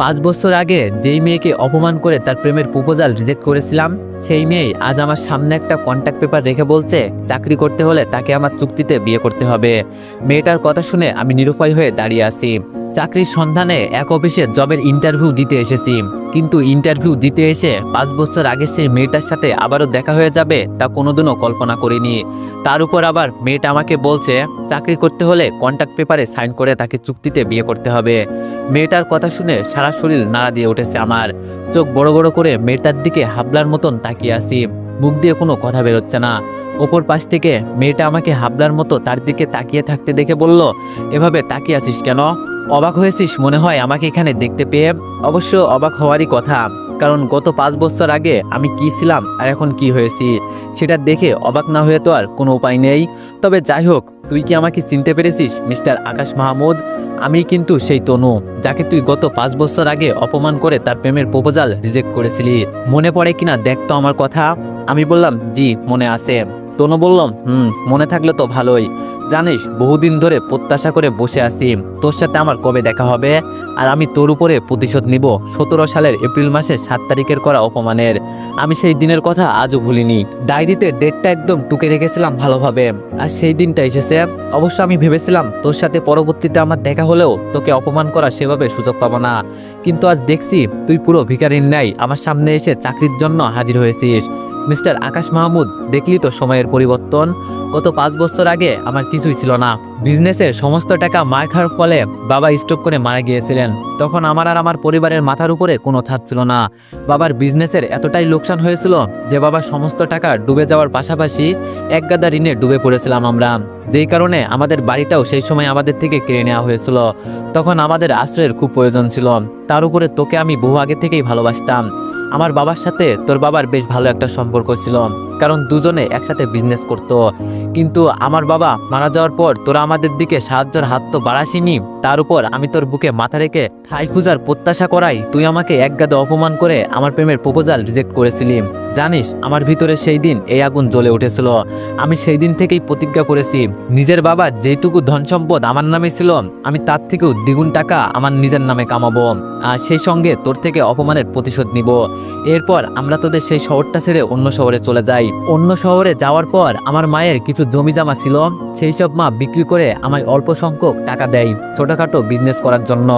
5 বছর আগে যেই মেয়েকে অপমান করে তার প্রেমের প্রপোজাল রিজেক্ট করেছিলাম, সেই মেয়েই আজ আমার সামনে একটা কন্ট্যাক্ট পেপার রেখে বলছে চাকরি করতে হলে তাকে আমার চুক্তিতে বিয়ে করতে হবে। মেয়েটার কথা শুনে আমি নিরুপায় হয়ে দাঁড়িয়ে আছি। চাকরির সন্ধানে এক অফিসে জবের ইন্টারভিউ দিতে এসেছি, কিন্তু ইন্টারভিউ দিতে এসে 5 বছর আগে সেই মেয়েটার সাথে আবারও দেখা হয়ে যাবে তা কোনোদিনও কল্পনা করিনি। তার উপর আবার মেয়েটা আমাকে বলছে চাকরি করতে হলে কন্ট্যাক্ট পেপারে সাইন করে তাকে চুক্তিতে বিয়ে করতে হবে। মেয়েটার কথা শুনে সারা শরীর নাড়া দিয়ে উঠেছে আমার। চোখ বড় বড় করে মেয়েটার দিকে হাবলার মতন তাকিয়ে আছি, মুখ দিয়ে কোনো কথা বেরোচ্ছে না। ওপর পাশ থেকে মেয়েটা আমাকে হাবলার মতো তার দিকে তাকিয়ে থাকতে দেখে বলল, এভাবে তাকিয়ে আছিস কেন? অবাক হয়েছিস মনে হয় আমাকে এখানে দেখতে পেয়ে? অবশ্য অবাক হওয়ারই কথা, কারণ গত 5 বছর আগে আমি কি ছিলাম আর এখন কি হয়েছি সেটা দেখে অবাক না হয়ে তো আর কোনো উপায় নেই। তবে যাই হোক, তুই কি আমাকে চিনতে পেরেছিস মিস্টার আকাশ মাহমুদ? আমি কিন্তু সেই তনু যাকে তুই গত 5 বছর আগে অপমান করে তার প্রেমের প্রপোজাল রিজেক্ট করেছিলি। মনে পড়ে কিনা দেখ তো আমার কথা। আমি বললাম জি মনে আছে। তনু বললাম মনে থাকলে তো ভালোই। জানিস বহুদিন ধরে প্রত্যাশা করে বসে আছি তোর সাথে আমার কবে দেখা হবে, আর আমি তোর উপরে প্রতিশোধ নিব 17 সালের এপ্রিল মাসের 7 তারিখের করা অপমানের। আমি সেই দিনের কথা আজও ভুলিনি। ডায়েরিতে ডেটটা একদম টুকে রেখেছিলাম ভালোভাবে, আর সেই দিনটা এসেছে। অবশ্য আমি ভেবেছিলাম তোর সাথে পরবর্তীতে আমার দেখা হলেও তোকে অপমান করা সেভাবে সুযোগ পাবো না, কিন্তু আজ দেখছি তুই পুরো ভিখারির ন্যায় আমার সামনে এসে চাকরির জন্য হাজির হয়েছিস। মিস্টার আকাশ মাহমুদ, দেখলি তো সময়ের পরিবর্তন। গত 5 বছর আগে আমার কিছুই ছিল না। বিজনেসের সমস্ত টাকা মার খাওয়ার ফলে বাবা স্ট্রোক করে মারা গিয়েছিলেন। তখন আমার আর আমার পরিবারের মাথার উপরে কোনো ছাদ ছিল না। বাবার বিজনেসের এতটাই লোকসান হয়েছিল যে বাবার সমস্ত টাকা ডুবে যাওয়ার পাশাপাশি এক গাদা ঋণে ডুবে পড়েছিলাম আমরা, যেই কারণে আমাদের বাড়িটাও সেই সময় আমাদের থেকে কেড়ে নেওয়া হয়েছিল। তখন আমাদের আশ্রয়ের খুব প্রয়োজন ছিল। তার উপরে তোকে আমি বহু আগে থেকেই ভালোবাসতাম। আমার বাবার সাথে তোর বাবার বেশ ভালো একটা সম্পর্ক ছিল, কারণ দুজনে একসাথে বিজনেস করতো। কিন্তু আমার বাবা মারা যাওয়ার পর তোরা আমাদের দিকে সাহায্যের হাত তো বাড়াসিনি, তার উপর আমি তোর বুকে মাথা রেখে ঠাই খুঁজার প্রত্যাশা করাই তুই আমাকে একগাদা অপমান করে আমার প্রেমের প্রপোজাল রিজেক্ট করেছিলি। জানিস আমার ভিতরে সেই দিন এই আগুন জ্বলে উঠেছিল। আমি সেই দিন থেকেই প্রতিজ্ঞা করেছি নিজের বাবার যেটুকু ধন সম্পদ আমার নামে ছিল আমি তার থেকেও দ্বিগুণ টাকা আমার নিজের নামে কামাবো, আর সেই সঙ্গে তোর থেকে অপমানের প্রতিশোধ নিব। এরপর আমরা তোদের সেই শহরটা ছেড়ে অন্য শহরে চলে যাই। অন্য শহরে যাওয়ার পর আমার মায়ের কিছু জমি জমা ছিল, সেই সব মা বিক্রি করে আমায় অল্প সংখ্যক টাকা দেয় ছোটখাটো বিজনেস করার জন্য।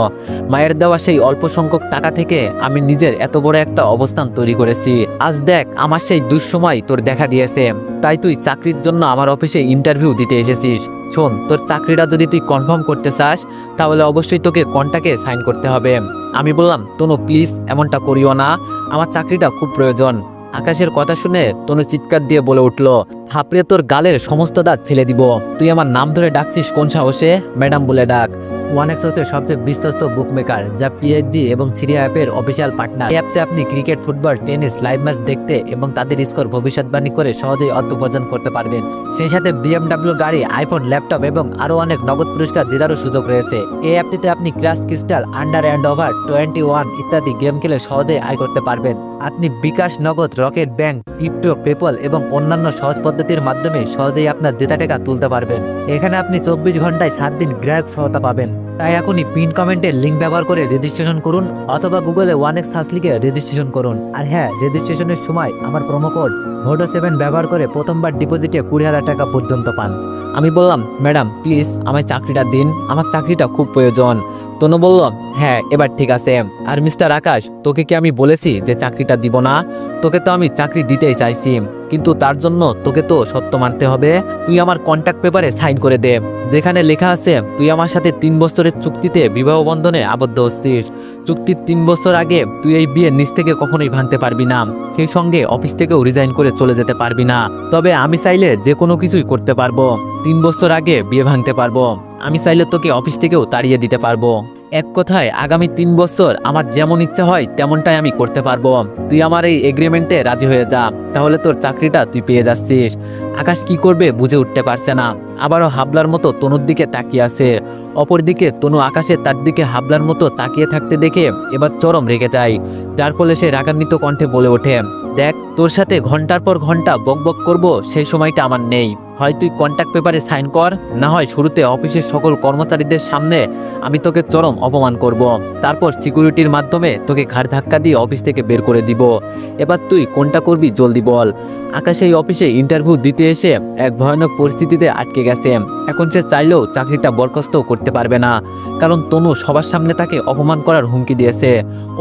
মায়ের দেওয়া সেই অল্প সংখ্যক টাকা থেকে আমি নিজের এত বড় একটা অবস্থান তৈরি করেছি। আজ দেখ আমার সেই দুঃসময় তোর দেখা দিয়েছে, তাই তুই চাকরির জন্য আমার অফিসে ইন্টারভিউ দিতে এসেছিস। শোন, তোর চাকরিটা যদি তুই কনফার্ম করতে চাস তাহলে অবশ্যই তোকে কন্ট্রাক্টে সাইন করতে হবে। আমি বললাম তনু প্লিজ এমনটা করিও না, আমার চাকরিটা খুব প্রয়োজন। আকাশের কথা শুনে তনু চিৎকার দিয়ে বলে উঠল, থাপড়ে তোর গালের সমস্ত দাঁত ফেলে দিব। তুই আমার নাম ধরে ডাকছিস কোন সাহসে? ম্যাডাম বলে ডাক। ওয়ানেক্স হচ্ছে সবচেয়ে বিশ্বস্ত বুকমেকার, যা পিএইচডি এবং সিরিয়া অ্যাপের অফিসিয়াল পার্টনার। এই অ্যাপসে আপনি cricket, football, tennis live match দেখতে এবং তাদের স্কোর ভবিষ্যৎবাণী করে সহজেই অর্থ উপার্জন করতে পারবেন। সেই সাথে বিএমডব্লিউ গাড়ি, আইফোন, ল্যাপটপ এবং আরও অনেক নগদ পুরস্কার জেতারও সুযোগ রয়েছে। এই অ্যাপটিতে আপনি crush crystal, under and over 21 ইত্যাদি গেম খেলে সহজেই আয় করতে পারবেন। আপনি বিকাশ, নগদ, রকেট ব্যাংক, ক্রিপ্টো, পেপল এবং অন্যান্য সহজ পদ্ধতির মাধ্যমে সহজেই আপনার জেতা টাকা তুলতে পারবেন। এখানে আপনি 24 ঘন্টায় 7 দিন গ্রাহক সহায়তা পাবেন। তাই এখনই পিন কমেন্টের লিঙ্ক ব্যবহার করে রেজিস্ট্রেশন করুন, অথবা গুগলে ওয়ানেক্স সার্চ লিখে রেজিস্ট্রেশন করুন। আর হ্যাঁ, রেজিস্ট্রেশনের সময় আমার প্রোমো কোড VODO7 ব্যবহার করে প্রথমবার ডিপোজিটে 20,000 টাকা পর্যন্ত পান। আমি বললাম ম্যাডাম প্লিজ আমায় চাকরিটা দিন, আমার চাকরিটা খুব প্রয়োজন। তনু বলল, হ্যাঁ এবার ঠিক আছে। আর মিস্টার আকাশ, তোকে কি আমি বলেছি যে চাকরিটা দিব না? তোকে তো আমি চাকরি দিতেই চাইছি, কিন্তু তার জন্য তোকে তো সত্য মানতে হবে। তুই আমার কন্ট্রাক্ট পেপারে সাইন করে দে, যেখানে লেখা আছে তুই আমার সাথে 3 বছরের চুক্তিতে বিবাহ বন্ধনে আবদ্ধ হচ্ছিস। চুক্তির 3 বছর আগে তুই এই বিয়ে নিজ থেকে কখনোই ভাঙতে পারবি না, সেই সঙ্গে অফিস থেকেও রিজাইন করে চলে যেতে পারবি না। তবে আমি চাইলে যে কোনো কিছুই করতে পারবো। 3 বছর আগে বিয়ে ভাঙতে পারবো, আমি চাইলে তোকে অফিস থেকেও তাড়িয়ে দিতে পারবো। এক কথায় আগামী 3 বছর আমার যেমন ইচ্ছা হয় তেমনটাই আমি করতে পারবো। তুই আমার এই এগ্রিমেন্টে রাজি হয়ে যা, তাহলে তোর চাকরিটা তুই পেয়ে যাচ্ছিস। আকাশ কি করবে বুঝে উঠতে পারছে না, আবারও হাবলার মতো তনুর দিকে তাকিয়ে আছে। অপরদিকে তনু আকাশে তার দিকে হাবলার মতো তাকিয়ে থাকতে দেখে এবার চরম রেগে যায়, যার ফলে সে রাগান্বিত কণ্ঠে বলে ওঠে, দেখ তোর সাথে ঘন্টার পর ঘন্টা বকবক করব সেই সময়টা আমার নেই। হয় তুই কন্ট্যাক্ট পেপারে সাইন কর, না হয় শুরুতে অফিসের সকল কর্মচারীদের সামনে আমি তোকে চরম অপমান করব। তারপর সিকিউরিটির মাধ্যমে তোকে ঘাড় ধাক্কা দিয়ে অফিস থেকে বের করে দিব। এবার তুই কোনটা করবি জলদি বল। আকাশ এই অফিসে ইন্টারভিউ দিতে এসে এক ভয়ানক পরিস্থিতিতে আটকে গেছে। এখন সে চাইলেও চাকরিটা বরখাস্ত করতে পারবে না, কারণ তনু সবার সামনে তাকে অপমান করার হুমকি দিয়েছে।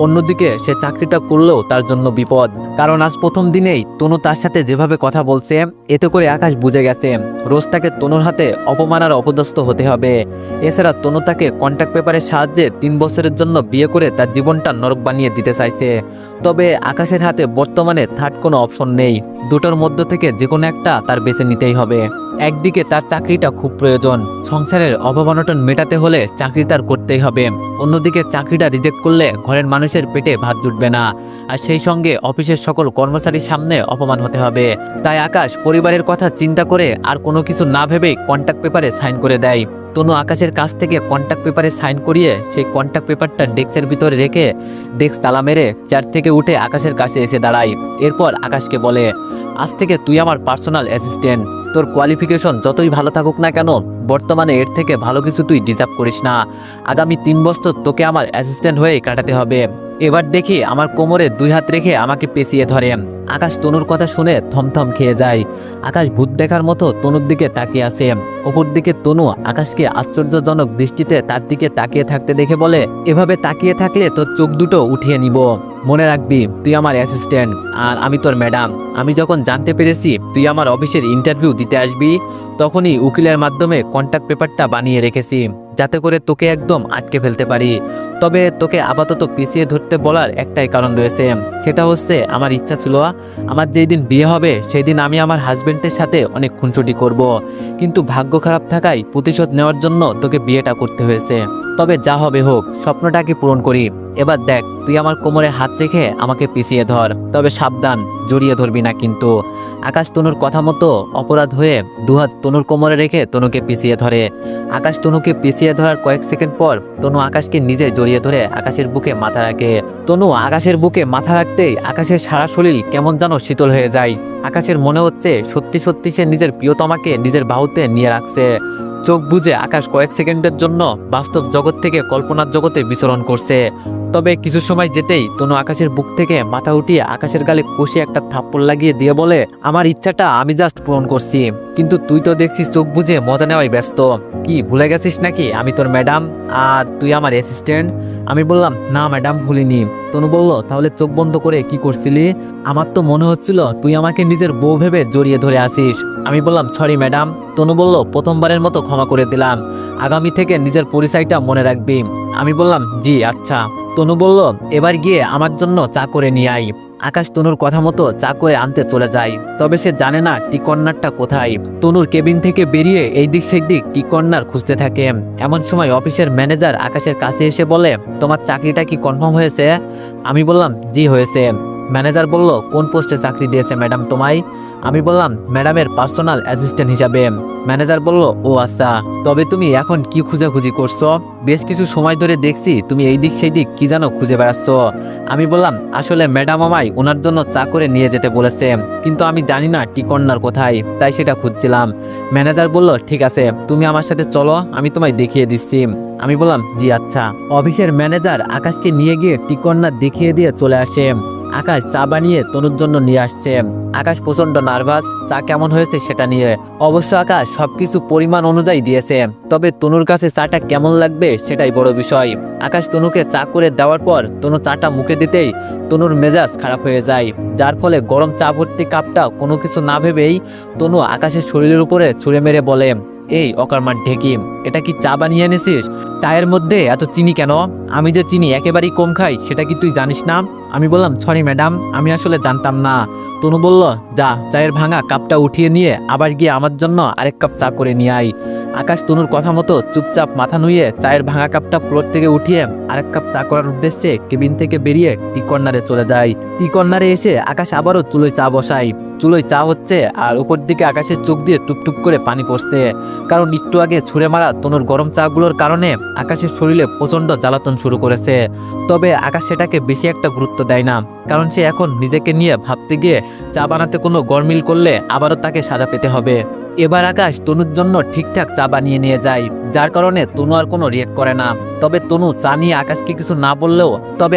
অন্যদিকে সে চাকরিটা করলেও তার জন্য বিপদ, কারণ আজ প্রথম দিনেই তনু তার সাথে যেভাবে কথা বলছে, এতে করে আকাশ বুঝে গেছে রোজ তাকে তনুর হাতে অপমান আর অপদস্থ হতে হবে। এছাড়া তনু তাকে কন্ট্যাক্ট পেপারের সাহায্যে 3 বছরের জন্য বিয়ে করে তার জীবনটা নরক বানিয়ে দিতে চাইছে। তবে আকাশের হাতে বর্তমানে থার্ড কোনো অপশন নেই। দুটোর মধ্য থেকে যে কোনো একটা তার বেছে নিতেই হবে। একদিকে তার চাকরিটা খুব প্রয়োজন, সংসারের অভাব অনটন মেটাতে হলে চাকরি তার করতেই হবে। অন্যদিকে চাকরিটা রিজেক্ট করলে ঘরের মানুষের পেটে ভাত জুটবে না, আর সেই সঙ্গে অফিসের সকল কর্মচারীর সামনে অপমান হতে হবে। তাই আকাশ পরিবারের কথা চিন্তা করে আর কোনো কিছু না ভেবেই কন্ট্যাক্ট পেপারে সাইন করে দেয়। তনু আকাশের কাছ থেকে কন্ট্যাক্ট পেপারে সাইন করিয়ে সেই কন্ট্যাক্ট পেপারটা ডেস্কের ভিতরে রেখে ডেস্ক তালা মেরে চেয়ার থেকে উঠে আকাশের কাছে এসে দাঁড়ায়। এরপর আকাশকে বলে, আজ থেকে তুই আমার পার্সোনাল অ্যাসিস্ট্যান্ট। তোর কোয়ালিফিকেশন যতই ভালো থাকুক না কেন, বর্তমানে এর থেকে ভালো কিছু তুই ডিজার্ভ করিস না। আগামী 3 বছর তোকে আমার অ্যাসিস্ট্যান্ট হয়ে কাটাতে হবে। এবার দেখি আমার কোমরে 2 হাত রেখে আমাকে পেঁচিয়ে ধরে। আকাশ তনুর কথা শুনে থমথম খেয়ে যায়। আকাশ ভূত দেখার মতো তনুর দিকে তাকিয়ে আসে। অপর দিকে তনু আকাশকে আশ্চর্যজনক দৃষ্টিতে তার দিকে তাকিয়ে থাকতে দেখে বলে, এভাবে তাকিয়ে থাকলে তোর চোখ দুটো উঠিয়ে নিব। মনে রাখবি তুই আমার অ্যাসিস্ট্যান্ট আর আমি তোর ম্যাডাম। আমি যখন জানতে পেরেছি তুই আমার অফিসের ইন্টারভিউ দিতে আসবি, তখনই উকিলের মাধ্যমে কন্ট্যাক্ট পেপারটা বানিয়ে রেখেছি, যাতে করে তোকে একদম আটকে ফেলতে পারি। তবে তোকে আপাতত পিছিয়ে ধরতে বলার একটাই কারণ রয়েছে, সেটা হচ্ছে আমার ইচ্ছা ছিল আমার যেই দিন বিয়ে হবে সেই দিন আমি আমার হাজবেন্ডের সাথে অনেক খুনসুটি করব। কিন্তু ভাগ্য খারাপ থাকায় প্রতিশোধ নেওয়ার জন্য তোকে বিয়েটা করতে হয়েছে। তবে যা হবে হোক, স্বপ্নটাকে পূরণ করি। এবার দেখ, তুই আমার কোমরে হাত রেখে আমাকে পিছিয়ে ধর, তবে সাবধান, জড়িয়ে ধরবি না কিন্তু। আকাশ তনুর কথা মতো অপরাধ হয়ে 2 হাত তনুর কোমরে রেখে তনুকে পিছিয়ে ধরে। আকাশ তনুকে পিছিয়ে ধরার কয়েক সেকেন্ড পর তনু আকাশকে নিজে জড়িয়ে ধরে আকাশের বুকে মাথা রাখে। তনু আকাশের বুকে মাথা রাখতেই আকাশের সারা শরীর কেমন যেন শীতল হয়ে যায়। আকাশের মনে হচ্ছে সত্যি সত্যি সে নিজের প্রিয়তমাকে নিজের বাহুতে নিয়ে রাখছে। চোখ বুজে আকাশ কয়েক সেকেন্ডের জন্য বাস্তব জগৎ থেকে কল্পনার জগতে বিচরণ করছে। তবে কিছু সময় যেতেই তনু আকাশের বুক থেকে মাথা উঠিয়ে আকাশের গালে কষে একটা থাপ্পড় লাগিয়ে দিয়ে বলে, আমার ইচ্ছাটা আমি জাস্ট পূরণ করছি, কিন্তু তুই তো দেখছিস চোখ বুজে মজা নেওয়াই ব্যস্ত। কি ভুলে গেছিস নাকি আমি তোর ম্যাডাম আর তুই আমার অ্যাসিস্ট্যান্ট? আমি বললাম, না ম্যাডাম, ভুলিনি। তনু বলল, তাহলে চোখ বন্ধ করে কি করছিলি? আমার তো মনে হচ্ছিল তুই আমাকে নিজের বউ ভেবে জড়িয়ে ধরে আসিস। আমি বললাম, সরি ম্যাডাম। তনু বলল, প্রথমবারের মতো ক্ষমা করে দিলাম, আগামী থেকে নিজের পরিচয়টা মনে রাখবি। আমি বললাম, জি আচ্ছা। তনু বলল, এবার গিয়ে আমার জন্য চা করে নিয়ে আই। আকাশ তনুর কথা মতো চা করে আনতে চলে যায়। তবে সে জানে না টি কর্নারটা কোথায়। তনুর কেবিন থেকে বেরিয়ে এই দিক সেই দিক টি কর্নার খুঁজতে থাকে। এমন সময় অফিসের ম্যানেজার আকাশের কাছে এসে বলে, তোমার চাকরিটা কি কনফার্ম হয়েছে? আমি বললাম, জি হয়েছে। ম্যানেজার বলল, কোন পোস্টে চাকরি দিয়েছে ম্যাডাম তোমায়? আমি বললাম, ম্যাডামের পার্সোনাল অ্যাসিস্ট্যান্ট হিসাবে। ম্যানেজার বলল, ও আচ্ছা, তবে তুমি এখন কি খুঁজাখুঁজি করছো? বেশ কিছু সময় ধরে দেখছি তুমি এই দিক সেই দিক কি যেন খুঁজে বেড়াচ্ছ। আমি বললাম, আসলে ম্যাডাম আমায় ওনার জন্য চা করে নিয়ে যেতে বলেছে, কিন্তু আমি জানি না টি কর্নার কোথায়, তাই সেটা খুঁজছিলাম। ম্যানেজার বলল, ঠিক আছে, তুমি আমার সাথে চলো, আমি তোমায় দেখিয়ে দিচ্ছি। আমি বললাম, জি আচ্ছা। অফিসের ম্যানেজার আকাশকে নিয়ে গিয়ে টি কর্নার দেখিয়ে দিয়ে চলে আসে। আকাশ চা বানিয়ে তনুর জন্য নিয়ে আসছে। আকাশ প্রচন্ড নার্ভাস চা কেমন হয়েছে সেটা নিয়ে। অবশ্য আকাশ সবকিছু পরিমাণ অনুযায়ী দিয়েছে, তবে তনুর কাছে চাটা কেমন লাগবে সেটাই বড় বিষয়। আকাশ তনুকে চা করে দেওয়ার পর তনু চাটা মুখে দিতেই তনুর মেজাজ খারাপ হয়ে যায়, যার ফলে গরম চা ভর্তি কাপটা কোনো কিছু না ভেবেই তনু আকাশের শরীরের উপরে ছুঁড়ে মেরে বলে, এই অকর্মার ঢেকি, এটা কি চা বানিয়ে এনেছিস? চায়ের মধ্যে এত চিনি কেন? আমি যে চিনি একেবারেই কম খাই সেটা কি তুই জানিস না? আমি বললাম, সরি ম্যাডাম, আমি আসলে জানতাম না। তনু বলল, যা চায়ের ভাঙা কাপটা উঠিয়ে নিয়ে আবার গিয়ে আমার জন্য আরেক কাপ চা করে নিয়ে আয়। আকাশ তনুর কথা মতো চুপচাপ মাথা নুইয়ে চায়ের ভাঙা কাপটা ফ্লোর থেকে উঠিয়ে আরেক কাপ চা করার উদ্দেশ্যে কেবিন থেকে বেরিয়ে টি কর্নারে চলে যায়। টি কর্নারে এসে আকাশ আবারও চুলোয় চা বসায়। চুলোয় চা হচ্ছে আর উপর দিকে আকাশের চোখ দিয়ে টুপটুপ করে পানি পড়ছে। কারণ একটু আগে ছুঁড়ে মারা তনুর গরম চাগুলোর কারণে আকাশের শরীরে প্রচন্ড জ্বালাতন শুরু করেছে। তবে আকাশ সেটাকে বেশি একটা গুরুত্ব দেয় না, কারণ সে এখন নিজেকে নিয়ে ভাবতে গিয়ে চা বানাতে কোনো গরমিল করলে আবারও তাকে সাজা পেতে হবে। এবার আকাশ তনুর জন্য ঠিকঠাক চা বানিয়ে নিয়ে যায়, যার কারণে তনু আর কোনো রিয়েক্ট করে না। তবে তনু চা নিয়ে আকাশকে কিছু না বললেও তবে